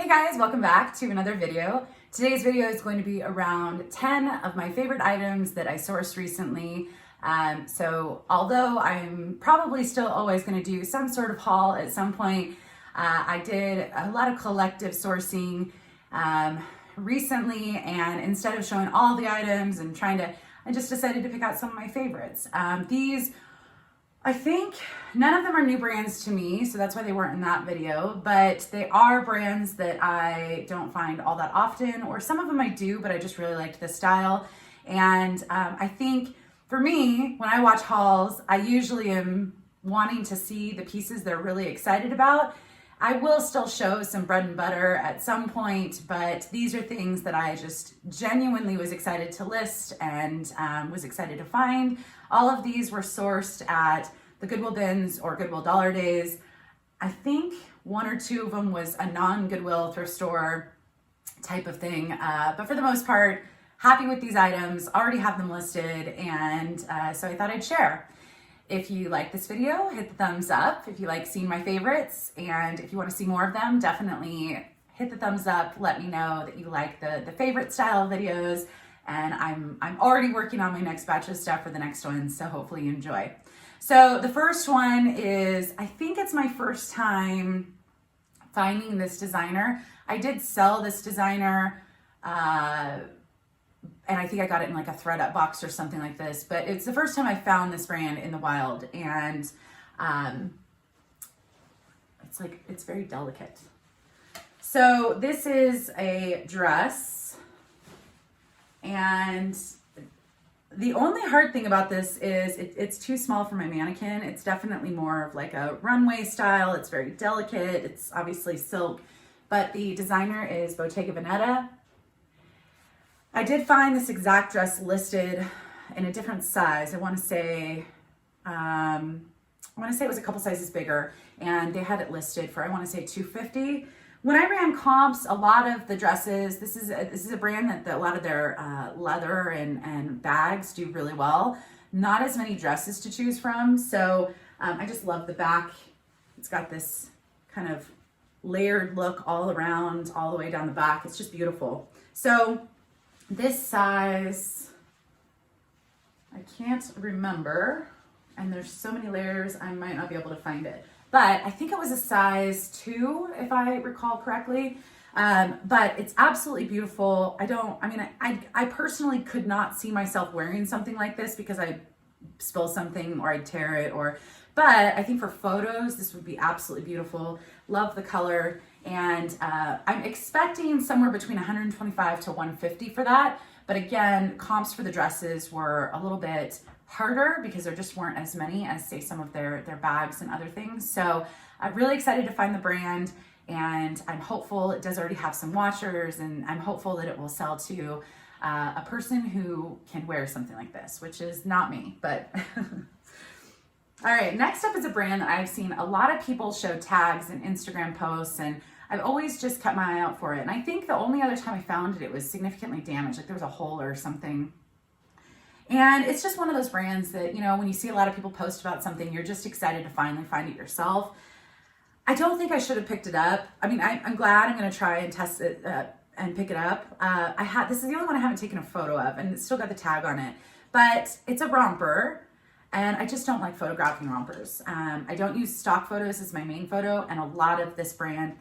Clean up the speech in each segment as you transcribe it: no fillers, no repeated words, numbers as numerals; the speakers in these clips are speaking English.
Hey guys, welcome back to another video. Today's video is going to be around 10 of my favorite items that I sourced recently. So although I'm probably still always going to do some sort of haul at some point, I did a lot of collective sourcing recently, and instead of showing all the items and I just decided to pick out some of my favorites. I think none of them are new brands to me, so that's why they weren't in that video, but they are brands that I don't find all that often, or some of them I do, but I just really liked the style. And I think for me, when I watch hauls, I usually am wanting to see the pieces they're really excited about. I will still show some bread and butter at some point, but these are things that I just genuinely was excited to list and was excited to find. All of these were sourced at the Goodwill bins or Goodwill Dollar Days. I think one or two of them was a non-Goodwill thrift store type of thing, but for the most part, happy with these items, already have them listed, and so I thought I'd share. If you like this video, hit the thumbs up. If you like seeing my favorites, and if you want to see more of them, definitely hit the thumbs up. Let me know that you like the favorite style videos, and I'm already working on my next batch of stuff for the next one, so hopefully you enjoy. So the first one is, I think it's my first time finding this designer. I did sell this designer, and I think I got it in like a ThredUp box or something like this, but it's the first time I found this brand in the wild, and it's very delicate. So this is a dress, and the only hard thing about this is it's too small for my mannequin. It's definitely more of like a runway style. It's very delicate. It's obviously silk, but the designer is Bottega Veneta. I did find this exact dress listed in a different size. I want to say it was a couple sizes bigger, and they had it listed for, I want to say, $250. When I ran comps, a lot of the dresses, this is a brand that a lot of their leather and bags do really well. Not as many dresses to choose from, so I just love the back. It's got this kind of layered look all around, all the way down the back. It's just beautiful. So this size, I can't remember, and there's so many layers, I might not be able to find it. But I think it was a size 2, if I recall correctly. But it's absolutely beautiful. I personally could not see myself wearing something like this because I'd spill something or I'd tear it, but I think for photos, this would be absolutely beautiful. Love the color. And I'm expecting somewhere between $125 to $150 for that. But again, comps for the dresses were a little bit harder because there just weren't as many as, say, some of their bags and other things. So I'm really excited to find the brand, and I'm hopeful it does already have some washers, and I'm hopeful that it will sell to a person who can wear something like this, which is not me, but all right, next up is a brand that I've seen a lot of people show tags in Instagram posts, and I've always just kept my eye out for it. And I think the only other time I found it, it was significantly damaged, like there was a hole or something. And it's just one of those brands that, you know, when you see a lot of people post about something, you're just excited to finally find it yourself. I don't think I should have picked it up. I mean, I'm glad. I'm going to try and test it and pick it up. This is the only one I haven't taken a photo of, and it's still got the tag on it. But it's a romper, and I just don't like photographing rompers. I don't use stock photos as my main photo, and a lot of this brand,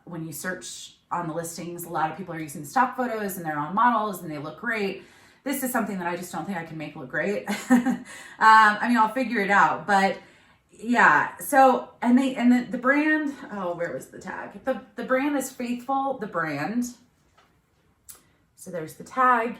when you search on the listings, a lot of people are using stock photos, and they're on models, and they look great. This is something that I just don't think I can make look great. I mean, I'll figure it out, but yeah. So, the brand, oh, where was the tag? The brand is Faithful, the brand. So there's the tag.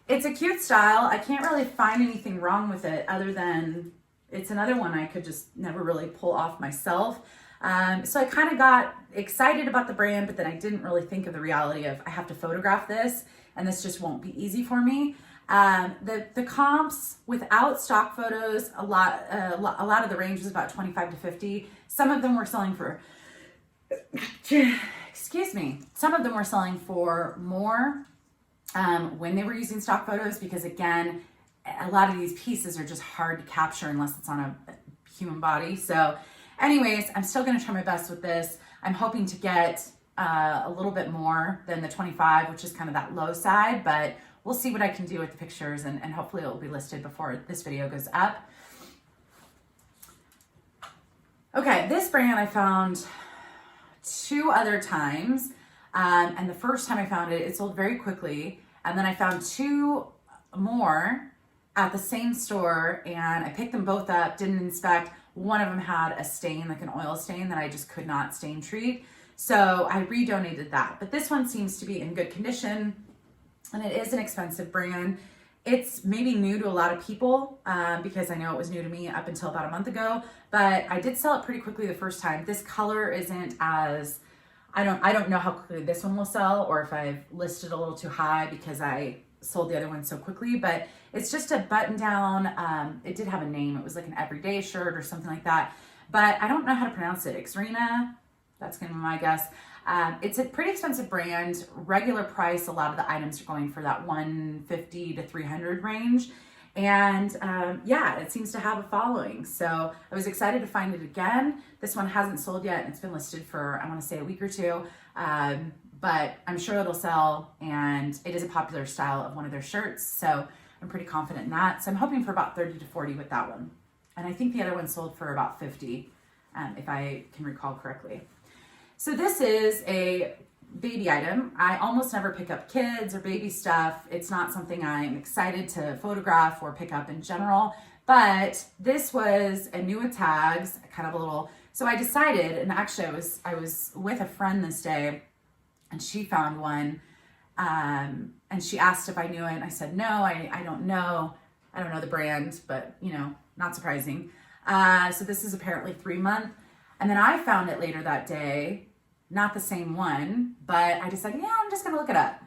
It's a cute style. I can't really find anything wrong with it other than it's another one I could just never really pull off myself. So I kind of got excited about the brand, but then I didn't really think of the reality of I have to photograph this, and this just won't be easy for me. The comps without stock photos, a lot of the range was about 25 to 50. Some of them were selling for, excuse me, some of them were selling for more when they were using stock photos, because again, a lot of these pieces are just hard to capture unless it's on a human body. So anyways, I'm still going to try my best with this. I'm hoping to get a little bit more than the 25, which is kind of that low side, but we'll see what I can do with the pictures, and hopefully it will be listed before this video goes up. Okay, this brand I found 2 other times, and the first time I found it, it sold very quickly, and then I found 2 more at the same store, and I picked them both up, didn't inspect. One of them had a stain, like an oil stain, that I just could not stain treat, so I redonated that. But this one seems to be in good condition, and it is an expensive brand. It's maybe new to a lot of people, because I know it was new to me up until about a month ago, but I did sell it pretty quickly the first time. This color isn't as, I don't know how quickly this one will sell, or if I've listed a little too high because I sold the other one so quickly, but it's just a button down. It did have a name. It was like an everyday shirt or something like that, but I don't know how to pronounce it. Xrina, that's gonna be my guess. It's a pretty expensive brand. Regular price, a lot of the items are going for that $150 to $300 range. And yeah, it seems to have a following. So I was excited to find it again. This one hasn't sold yet, and it's been listed for, I want to say, a week or 2. But I'm sure it'll sell, and it is a popular style of one of their shirts. So I'm pretty confident in that. So I'm hoping for about 30 to 40 with that one. And I think the other one sold for about 50, if I can recall correctly. So this is a baby item. I almost never pick up kids or baby stuff. It's not something I'm excited to photograph or pick up in general, but this was a new with tags, kind of a little, so I decided, and actually I was with a friend this day, and she found one, and she asked if I knew it, and I said, no, I don't know. I don't know the brand, but you know, not surprising. So this is apparently 3-month. And then I found it later that day, not the same one, but I decided, yeah, I'm just gonna look it up.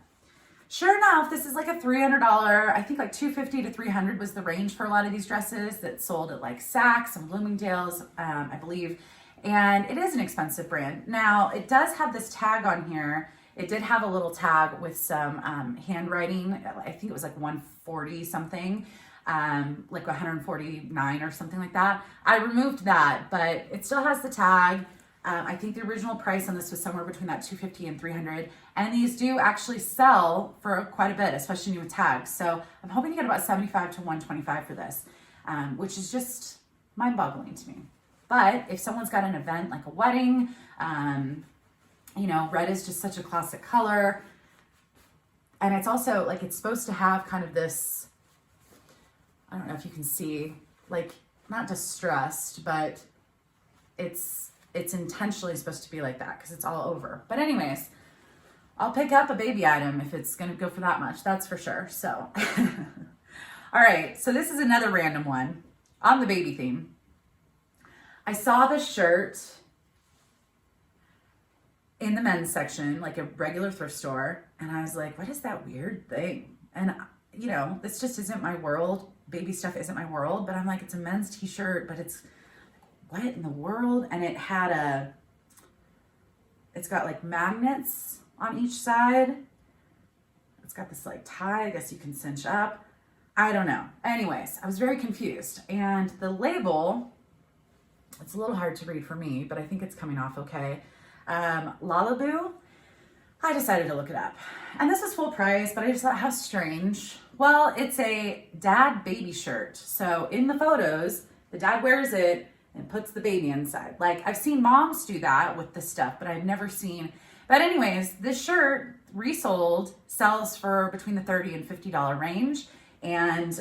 Sure enough, this is like a $300, I think like $250 to $300 was the range for a lot of these dresses that sold at like Saks and Bloomingdale's, I believe. And it is an expensive brand. Now, it does have this tag on here. It did have a little tag with some handwriting. I think it was like 140 something. Like 149 or something like that. I removed that, but it still has the tag. I think the original price on this was somewhere between that $250 and $300. And these do actually sell for quite a bit, especially new with tags. So I'm hoping to get about $75 to $125 for this, which is just mind-boggling to me. But if someone's got an event like a wedding, you know, red is just such a classic color. And it's also like, it's supposed to have kind of this, I don't know if you can see, like, not distressed, but it's intentionally supposed to be like that because it's all over. But anyways, I'll pick up a baby item if it's going to go for that much. That's for sure. So, all right. So this is another random one on the baby theme. I saw this shirt in the men's section, like a regular thrift store. And I was like, what is that weird thing? And you know, this just isn't my world. Baby stuff isn't my world, but I'm like, it's a men's t-shirt, but it's what in the world? And it had it's got like magnets on each side. It's got this like tie, I guess you can cinch up. I don't know. Anyways, I was very confused. And the label, it's a little hard to read for me, but I think it's coming off okay. Lalaboo. I decided to look it up. And this is full price, but I just thought, how strange. Well, it's a dad baby shirt. So in the photos, the dad wears it and puts the baby inside. Like, I've seen moms do that with this stuff, but I've never seen. But anyways, this shirt resold sells for between the $30 and $50 range. And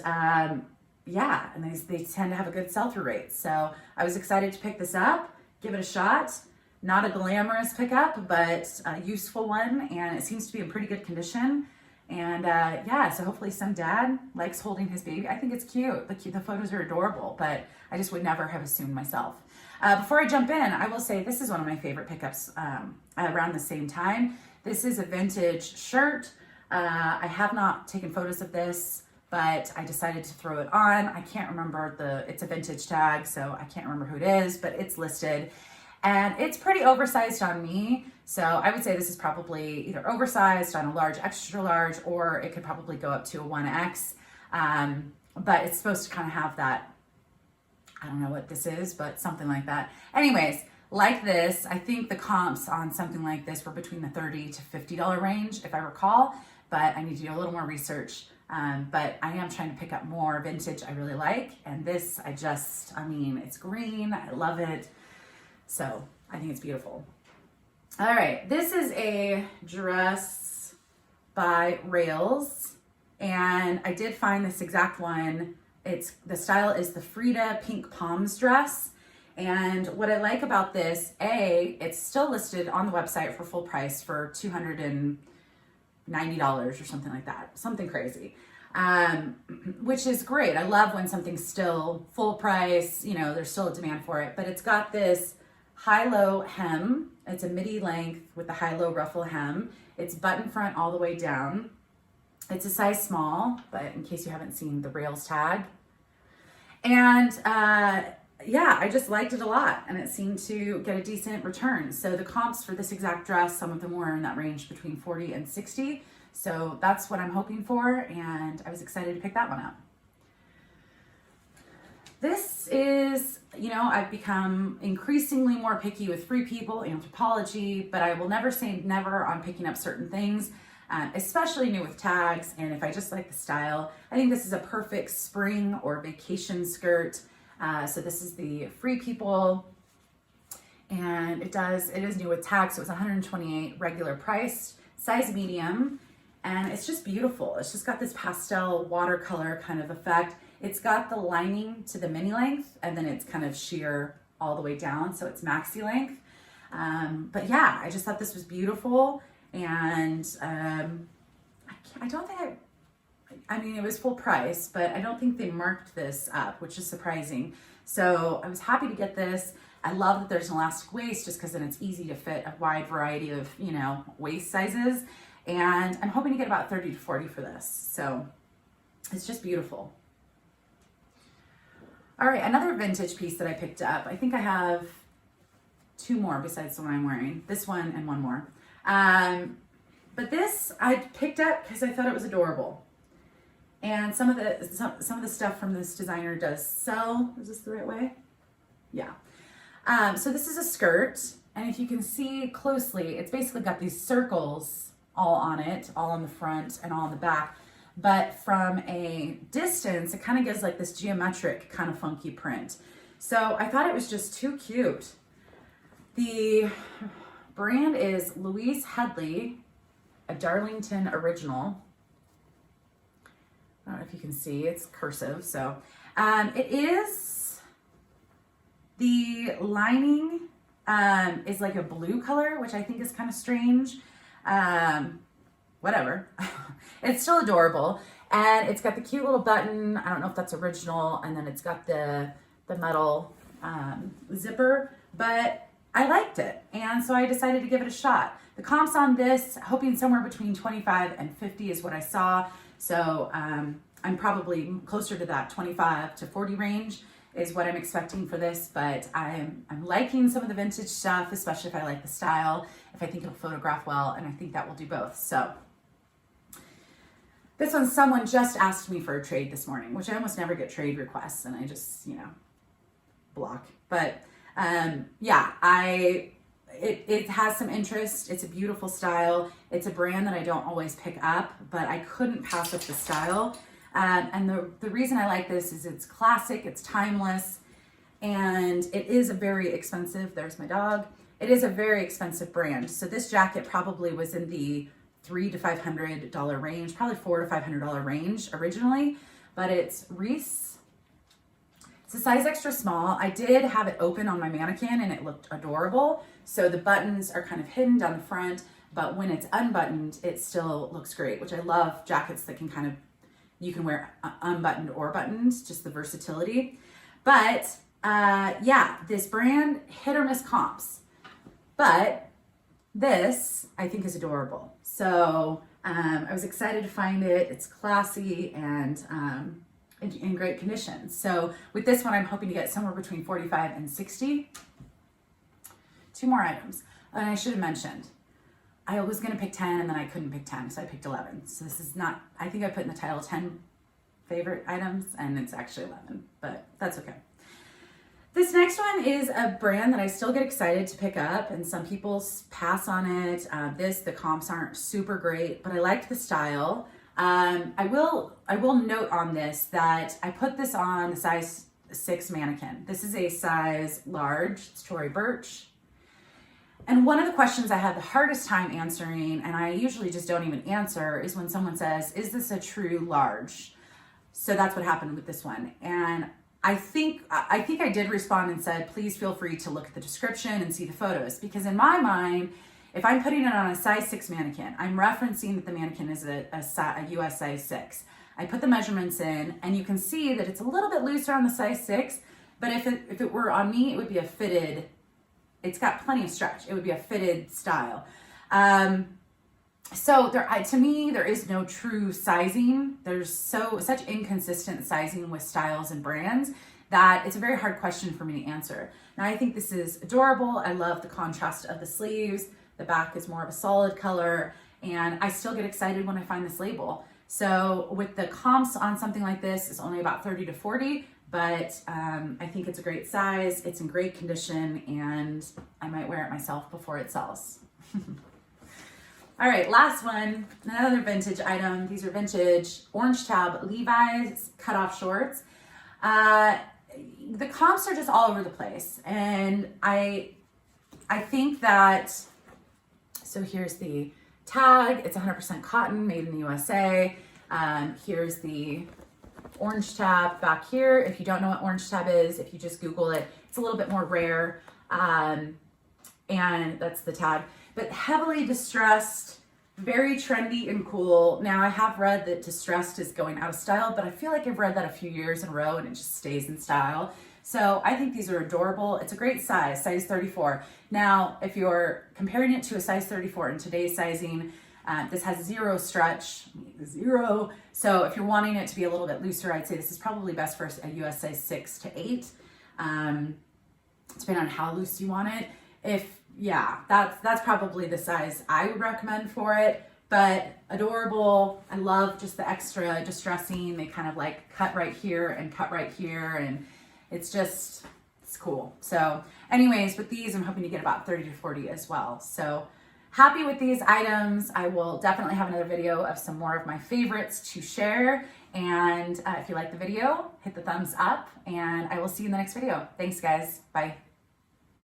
yeah, and they tend to have a good sell-through rate. So I was excited to pick this up, give it a shot. Not a glamorous pickup, but a useful one, and it seems to be in pretty good condition. And yeah, so hopefully some dad likes holding his baby. I think it's cute. The photos are adorable, but I just would never have assumed myself. Before I jump in, I will say this is one of my favorite pickups around the same time. This is a vintage shirt. I have not taken photos of this, but I decided to throw it on. I can't remember it's a vintage tag, so I can't remember who it is, but it's listed. And it's pretty oversized on me. So I would say this is probably either oversized on a large, extra large, or it could probably go up to a 1X. But it's supposed to kind of have that, I don't know what this is, but something like that. Anyways, like this. I think the comps on something like this were between the $30 to $50 range, if I recall, but I need to do a little more research. But I am trying to pick up more vintage I really like. And this, I mean, it's green. I love it. So I think it's beautiful. All right, this is a dress by Rails. And I did find this exact one. The style is the Frida Pink Palms dress. And what I like about this, it's still listed on the website for full price for $290 or something like that, something crazy, which is great. I love when something's still full price, you know, there's still a demand for it, but it's got this high-low hem. It's a midi length with the high-low ruffle hem. It's button front all the way down. It's a size small, but in case you haven't seen the Rails tag. And yeah, I just liked it a lot, and it seemed to get a decent return. So the comps for this exact dress, some of them were in that range between 40 and 60. So that's what I'm hoping for, and I was excited to pick that one up. This is, you know, I've become increasingly more picky with Free People, Anthropology, but I will never say never on picking up certain things, especially new with tags. And if I just like the style, I think this is a perfect spring or vacation skirt. So this is the Free People, and it is new with tags. So it's $128 regular price, size medium, and it's just beautiful. It's just got this pastel watercolor kind of effect. It's got the lining to the mini length, and then it's kind of sheer all the way down, so it's maxi length. But yeah, I just thought this was beautiful, and I don't think I mean, it was full price, but I don't think they marked this up, which is surprising. So I was happy to get this. I love that there's an elastic waist, just because then it's easy to fit a wide variety of, you know, waist sizes. And I'm hoping to get about 30 to 40 for this. So it's just beautiful. All right, another vintage piece that I picked up. I think I have two more besides the one I'm wearing. This one and one more. But this I picked up because I thought it was adorable. And some of the stuff from this designer does sell. Is this the right way? Yeah. So this is a skirt, and if you can see closely, it's basically got these circles all on it, all on the front and all on the back. But from a distance, it kind of gives like this geometric kind of funky print. So I thought it was just too cute. The brand is Louise Headley, a Darlington original. I don't know if you can see, it's cursive. So it is, the lining is like a blue color, which I think is kind of strange. Whatever. It's still adorable. And it's got the cute little button. I don't know if that's original. And then it's got the metal zipper, but I liked it. And so I decided to give it a shot. The comps on this, hoping somewhere between 25 and 50 is what I saw. So I'm probably closer to that 25 to 40 range is what I'm expecting for this, but I'm liking some of the vintage stuff, especially if I like the style, if I think it'll photograph well, and I think that will do both. So this one, someone just asked me for a trade this morning, which I almost never get trade requests, and I just, you know, block. But yeah, it has some interest. It's a beautiful style. It's a brand that I don't always pick up, but I couldn't pass up the style. And the reason I like this is it's classic, it's timeless, and it is a very expensive, there's my dog, it is a very expensive brand. So this jacket probably was in the $300 to $500 range, probably $400 to $500 range originally, but it's Reese. It's a size extra small. I did have it open on my mannequin and it looked adorable. So the buttons are kind of hidden down the front, but when it's unbuttoned, it still looks great, which I love jackets that can kind of, you can wear unbuttoned or buttoned, just the versatility. But yeah, this brand, hit or miss comps. But this, I think, is adorable. So I was excited to find it. It's classy and in great condition. So with this one, I'm hoping to get somewhere between 45 and 60. Two more items. And I should have mentioned, I was going to pick 10 and then I couldn't pick 10, so I picked 11. So this is not, I think I put in the title 10 favorite items and it's actually 11, but that's okay. This next one is a brand that I still get excited to pick up, and some people pass on it. The comps aren't super great, but I liked the style. I will note on this that I put this on the size 6 mannequin. This is a size large. It's Tory Burch. And one of the questions I have the hardest time answering, and I usually just don't even answer, is when someone says, "Is this a true large?" So that's what happened with this one. And I think I did respond and said, please feel free to look at the description and see the photos, because in my mind, if I'm putting it on a size 6 mannequin, I'm referencing that the mannequin is a US size 6. I put the measurements in, and you can see that it's a little bit looser on the size 6, but if it were on me, it would be a fitted, it's got plenty of stretch. It would be a fitted style. So to me, there is no true sizing. There's such inconsistent sizing with styles and brands that it's a very hard question for me to answer. Now, I think this is adorable. I love the contrast of the sleeves. The back is more of a solid color, and I still get excited when I find this label. So with the comps on something like this, it's only about 30 to 40, but I think it's a great size. It's in great condition, and I might wear it myself before it sells. All right, last one, another vintage item. These are vintage orange tab Levi's cutoff shorts. The comps are just all over the place. And I think that, so here's the tag. It's 100% cotton, made in the USA. Here's the orange tab back here. If you don't know what orange tab is, if you just Google it, it's a little bit more rare. And that's the tag. But heavily distressed, very trendy and cool. Now, I have read that distressed is going out of style, but I feel like I've read that a few years in a row and it just stays in style. So I think these are adorable. It's a great size 34. Now, if you're comparing it to a size 34 in today's sizing, this has 0 stretch, 0. So if you're wanting it to be a little bit looser, I'd say this is probably best for a US size 6 to 8, depending on how loose you want it. Yeah, that's probably the size I would recommend for it, but adorable. I love just the extra distressing. They kind of like cut right here and cut right here, and it's cool. So anyways, with these, I'm hoping to get about 30 to 40 as well. So happy with these items. I will definitely have another video of some more of my favorites to share. And if you like the video, hit the thumbs up, and I will see you in the next video. Thanks, guys. Bye.